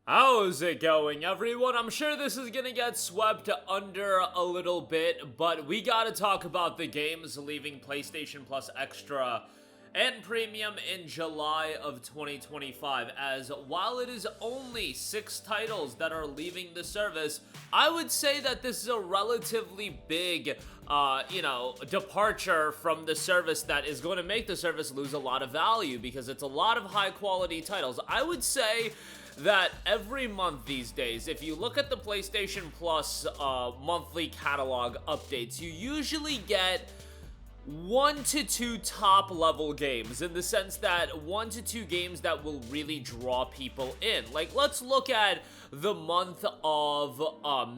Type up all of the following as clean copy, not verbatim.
How's it going, everyone? I'm sure this is gonna get swept under a little bit, but we gotta talk about the games leaving PlayStation Plus Extra and Premium in July of 2025, as while it is only 6 titles that are leaving the service, I would say that this is a relatively big, departure from the service that is going to make the service lose a lot of value, because it's a lot of high-quality titles. I would say that every month these days, if you look at the PlayStation Plus monthly catalog updates, you usually get 1 to 2 top level games, in the sense that 1 to 2 games that will really draw people in. Like, let's look at the month of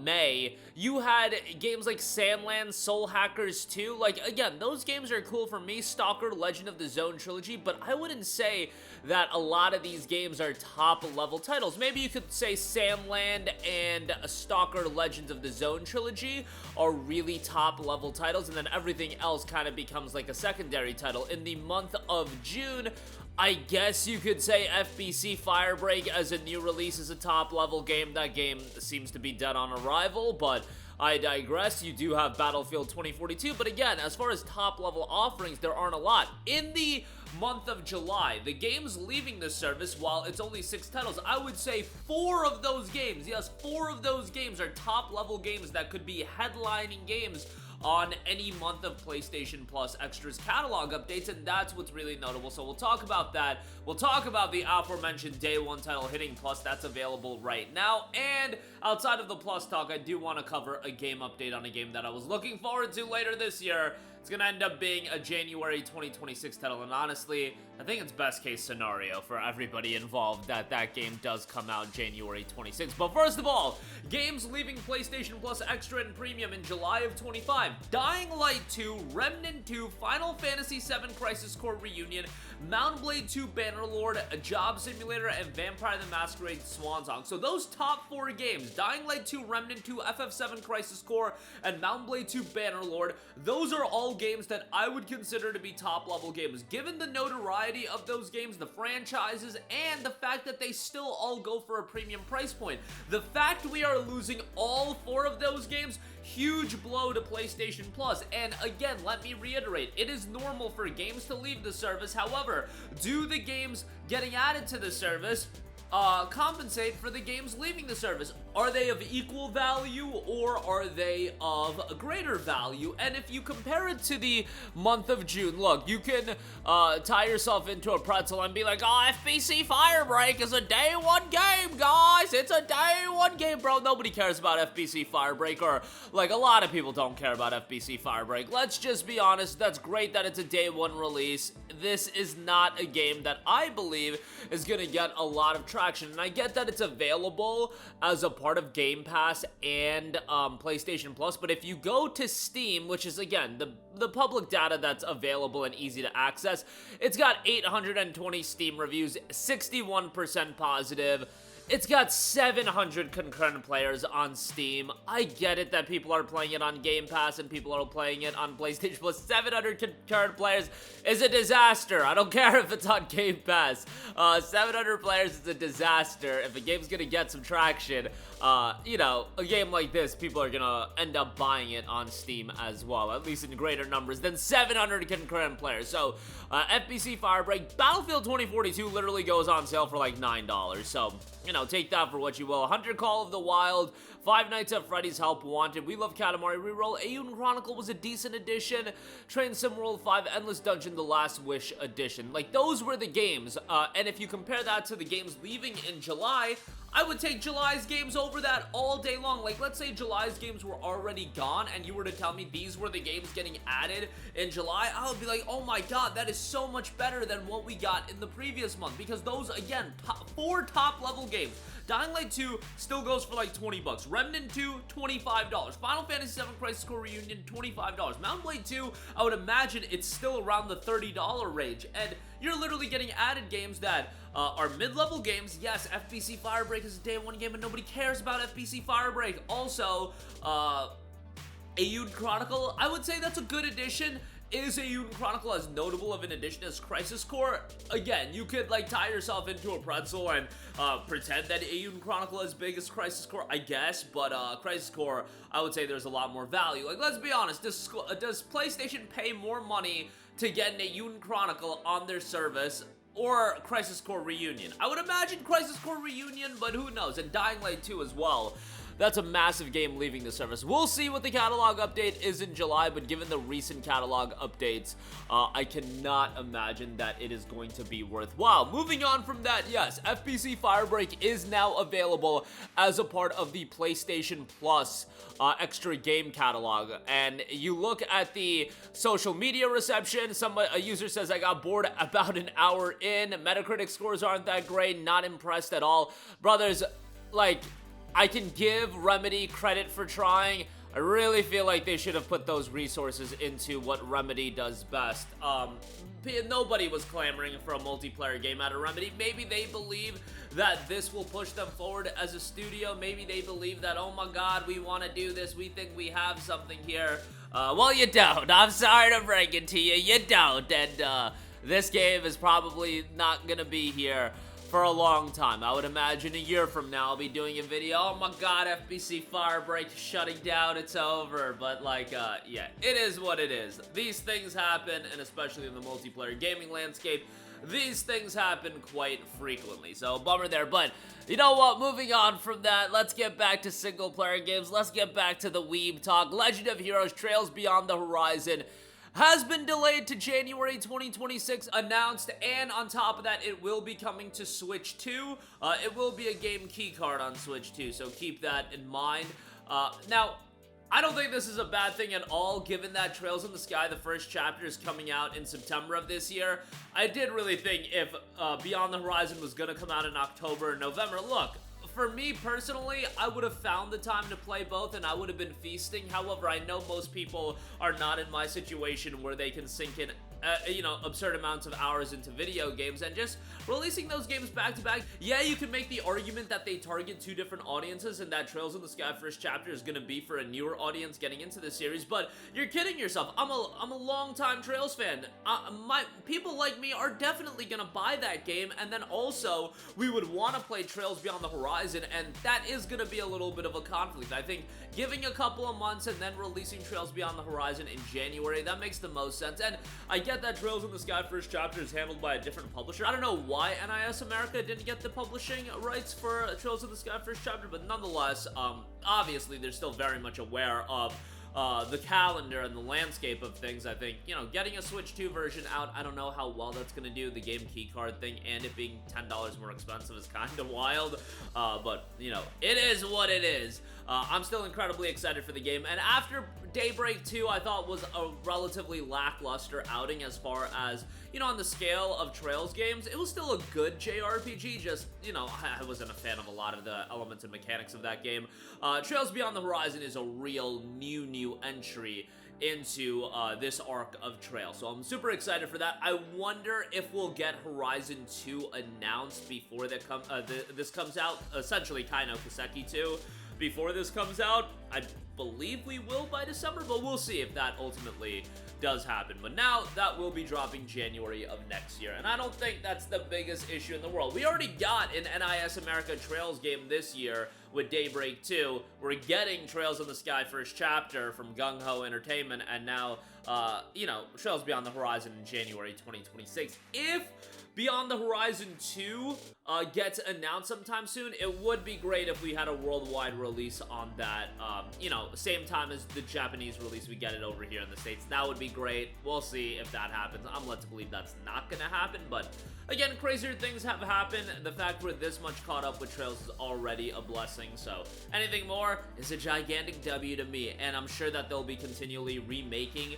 May. You had games like Sandland, Soul Hackers 2. Like, again, those games are cool for me. Stalker, Legend of the Zone trilogy, but I wouldn't say that a lot of these games are top level titles. Maybe you could say Sandland and Stalker, Legends of the Zone trilogy are really top level titles, and then everything else kind of becomes like a secondary title. In the month of June, I guess you could say FBC Firebreak as a new release is a top level game. That game seems to be dead on arrival, but I digress. You do have Battlefield 2042, but again, as far as top level offerings, there aren't a lot. In the month of July, the games leaving the service, while it's only 6 titles, I would say 4 of those games, yes, 4 of those games are top level games that could be headlining games on any month of PlayStation Plus Extras catalog updates, and that's what's really notable. So we'll talk about that. We'll talk about the aforementioned Day 1 title hitting Plus that's available right now, and outside of the Plus talk, I do want to cover a game update on a game that I was looking forward to later this year. It's gonna end up being a January 2026 title, and honestly, I think it's best case scenario for everybody involved that that game does come out January 26th. But first of all, games leaving PlayStation Plus Extra and Premium in July of 25. Dying Light 2, Remnant 2, Final Fantasy VII Crisis Core Reunion, Mount Blade 2 Bannerlord, A Job Simulator, and Vampire the Masquerade Swansong. So those top 4 games, Dying Light 2, Remnant 2, FF7 Crisis Core, and Mount Blade 2 Bannerlord, those are all games that I would consider to be top level games. Given the notoriety of those games, the franchises, and the fact that they still all go for a premium price point. The fact we are losing all 4 of those games, huge blow to PlayStation Plus. And again, let me reiterate, it is normal for games to leave the service. However, do the games getting added to the service compensate for the games leaving the service? Are they of equal value, or are they of a greater value? And if you compare it to the month of June, look, you can tie yourself into a pretzel and be like, oh, FBC Firebreak is a day 1 game, guys. It's a day 1 game, bro. Nobody cares about FBC Firebreak, or like a lot of people don't care about FBC Firebreak. Let's just be honest. That's great that it's a day 1 release. This is not a game that I believe is going to get a lot of traction, and I get that it's available as a part of Game Pass and PlayStation Plus, but if you go to Steam, which is again the public data that's available and easy to access, it's got 820 Steam reviews, 61% positive. It's got 700 concurrent players on Steam. I get it that people are playing it on Game Pass and people are playing it on PlayStation Plus. 700 concurrent players is a disaster. I don't care if it's on Game Pass. 700 players is a disaster. If a game's gonna get some traction, a game like this, people are gonna end up buying it on Steam as well, at least in greater numbers than 700 concurrent players. So, FBC Firebreak, Battlefield 2042 literally goes on sale for like $9. So, take that for what you will. Hunter Call of the Wild, Five Nights at Freddy's Help Wanted, We Love Katamari Reroll, Aeon Chronicle was a decent addition, Train Sim World 5, Endless Dungeon, The Last Wish Edition. Like, those were the games, and if you compare that to the games leaving in July, I would take July's games over that all day long. Like, let's say July's games were already gone and you were to tell me these were the games getting added in July, I would be like, oh my god, that is so much better than what we got in the previous month, because those, again, 4 top level games. Dying Light 2 still goes for like $20. Remnant 2, $25. Final Fantasy VII Crisis Core Reunion, $25. Mount Blade 2, I would imagine it's still around the $30 range. And you're literally getting added games that are mid-level games. Yes, FBC Firebreak is a day 1 game, and nobody cares about FBC Firebreak. Also, Aeon Chronicle, I would say that's a good addition. Is Eiyuden Chronicle as notable of an addition as Crisis Core? Again, you could like tie yourself into a pretzel and pretend that Eiyuden Chronicle is as big as Crisis Core, I guess, but Crisis Core, I would say there's a lot more value. Like, let's be honest, does PlayStation pay more money to get an Eiyuden Chronicle on their service or Crisis Core Reunion? I would imagine Crisis Core Reunion, but who knows, and Dying Light 2 as well. That's a massive game leaving the service. We'll see what the catalog update is in July, but given the recent catalog updates, I cannot imagine that it is going to be worthwhile. Moving on from that, yes, FBC Firebreak is now available as a part of the PlayStation Plus extra game catalog. And you look at the social media reception, a user says, I got bored about an hour in. Metacritic scores aren't that great, not impressed at all. Brothers, like, I can give Remedy credit for trying. I really feel like they should have put those resources into what Remedy does best. Nobody was clamoring for a multiplayer game out of Remedy. Maybe they believe that this will push them forward as a studio. Maybe they believe that, oh my god, we want to do this. We think we have something here. Well, you don't. I'm sorry to break it to you. You don't. And this game is probably not going to be here for a long time. I would imagine a year from now I'll be doing a video, oh my god, FBC Firebreak shutting down, it's over. But like, yeah, it is what it is. These things happen, and especially in the multiplayer gaming landscape, these things happen quite frequently. So, bummer there, but you know what, moving on from that, let's get back to single player games. Let's get back to the weeb talk. Legend of Heroes Trails Beyond the Horizon has been delayed to January 2026, announced, and on top of that, it will be coming to Switch 2. It will be a game key card on Switch 2, so keep that in mind. Now, I don't think this is a bad thing at all, given that Trails in the Sky, the first chapter, is coming out in September of this year. I did really think if Beyond the Horizon was going to come out in October or November, look, for me personally, I would have found the time to play both and I would have been feasting. However, I know most people are not in my situation where they can sink in you know, absurd amounts of hours into video games, and just releasing those games back to back. Yeah, you can make the argument that they target two different audiences and that Trails in the Sky first chapter is gonna be for a newer audience getting into the series, but you're kidding yourself. I'm a long-time Trails fan. People like me are definitely gonna buy that game, and then also we would want to play Trails Beyond the Horizon, and that is gonna be a little bit of a conflict. I think giving a couple of months and then releasing Trails Beyond the Horizon in January, that makes the most sense. And I get that Trails in the Sky first chapter is handled by a different publisher. I don't know why NIS America didn't get the publishing rights for Trails in the Sky first chapter, but nonetheless, obviously they're still very much aware of the calendar and the landscape of things. I think, you know, getting a Switch 2 version out, I don't know how well that's gonna do. The game keycard thing and it being $10 more expensive is kind of wild, but, you know, it is what it is. I'm still incredibly excited for the game, and after Daybreak 2, I thought was a relatively lackluster outing as far as, you know, on the scale of Trails games. It was still a good JRPG, just, you know, I wasn't a fan of a lot of the elements and mechanics of that game. Trails Beyond the Horizon is a real new entry into this arc of Trail, so I'm super excited for that. I wonder if we'll get Horizon 2 announced before this comes out, essentially Kaino Kiseki 2. Before this comes out. I believe we will by December, but we'll see if that ultimately does happen. But now that will be dropping January of next year, and I don't think that's the biggest issue in the world. We already got an NIS America Trails game this year with Daybreak 2. We're getting Trails in the Sky first chapter from Gung Ho Entertainment, and now, you know, Trails Beyond the Horizon in January 2026. If Beyond the Horizon 2 gets announced sometime soon, it would be great if we had a worldwide release on that, you know, same time as the Japanese release, we get it over here in the States. That would be great. We'll see if that happens. I'm led to believe that's not gonna happen, but again, crazier things have happened. The fact we're this much caught up with Trails is already a blessing, so anything more is a gigantic W to me, and I'm sure that they'll be continually remaking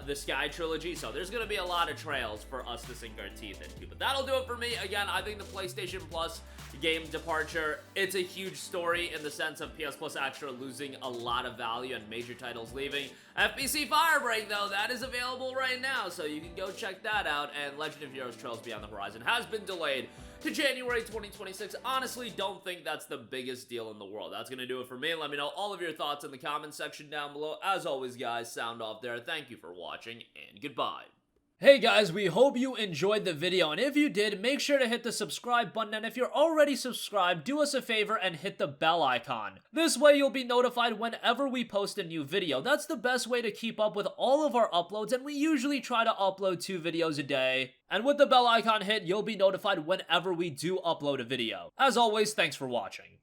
the Sky trilogy, so there's gonna be a lot of Trails for us to sink our teeth into. But that'll do it for me. Again, I think the PlayStation Plus game departure, it's a huge story in the sense of PS Plus Extra losing a lot of value and major titles leaving. FBC Firebreak, though, that is available right now, so you can go check that out. And Legend of Heroes Trails Beyond the Horizon has been delayed to January 2026. Honestly, don't think that's the biggest deal in the world. That's gonna do it for me. Let me know all of your thoughts in the comment section down below. As always, guys, sound off there. Thank you for watching, and goodbye. Hey guys, we hope you enjoyed the video, and if you did, make sure to hit the subscribe button, and if you're already subscribed, do us a favor and hit the bell icon. This way you'll be notified whenever we post a new video. That's the best way to keep up with all of our uploads, and we usually try to upload 2 videos a day. And with the bell icon hit, you'll be notified whenever we do upload a video. As always, thanks for watching.